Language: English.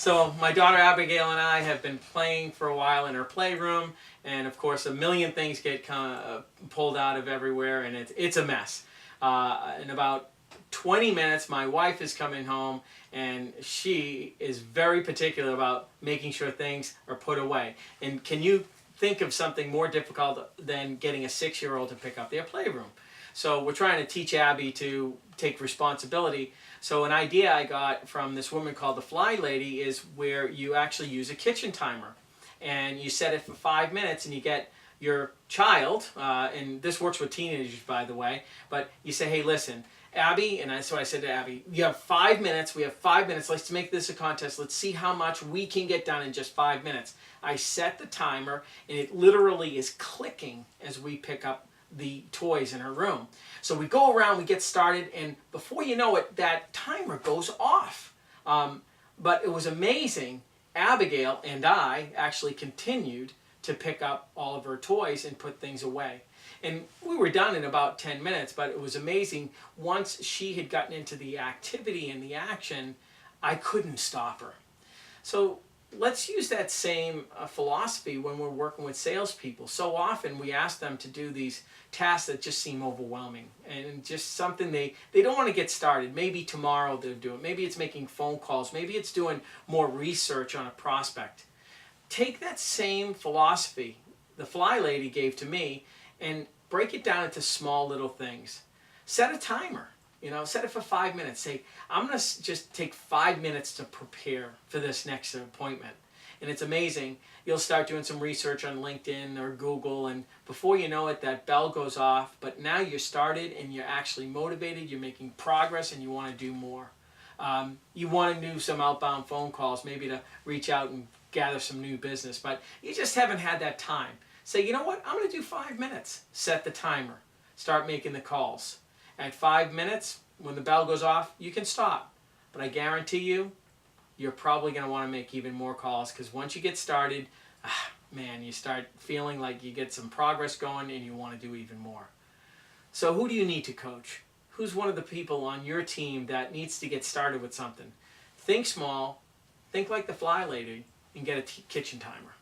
So my daughter Abigail and I have been playing for a while in her playroom, and of course a million things get kind of pulled out of everywhere, and it's a mess. In about 20 minutes, my wife is coming home, and she is very particular about making sure things are put away. And can you think of something more difficult than getting a 6-year-old to pick up their playroom? So we're trying to teach Abby to take responsibility. So an idea I got from this woman called the Fly Lady is where you actually use a kitchen timer. And you set it for 5 minutes, and you get your child, and this works with teenagers, by the way, but you say, hey, listen, Abby, and so I said to Abby, you have 5 minutes, we have 5 minutes, let's make this a contest, let's see how much we can get done in just 5 minutes. I set the timer, and it literally is clicking as we pick up the toys in her room. So we go around, we get started, and before you know it, that timer goes off. But it was amazing. Abigail and I actually continued to pick up all of her toys and put things away. And we were done in about 10 minutes, but it was amazing. Once she had gotten into the activity and the action, I couldn't stop her. So let's use that same philosophy when we're working with salespeople. So often we ask them to do these tasks that just seem overwhelming and just something they don't want to get started. Maybe tomorrow they'll do it. Maybe it's making phone calls. Maybe it's doing more research on a prospect. Take that same philosophy the Fly Lady gave to me and break it down into small little things. Set a timer. Set it for 5 minutes. Say, I'm going to just take 5 minutes to prepare for this next appointment. And it's amazing. You'll start doing some research on LinkedIn or Google, and before you know it, that bell goes off. But now you're started, and you're actually motivated, you're making progress, and you want to do more. You want to do some outbound phone calls, maybe to reach out and gather some new business, but you just haven't had that time. Say, you know what, I'm going to do 5 minutes. Set the timer. Start making the calls. At 5 minutes, when the bell goes off, you can stop. But I guarantee you, you're probably going to want to make even more calls, because once you get started, man, you start feeling like you get some progress going and you want to do even more. So who do you need to coach? Who's one of the people on your team that needs to get started with something? Think small, think like the Fly Lady, and get a kitchen timer.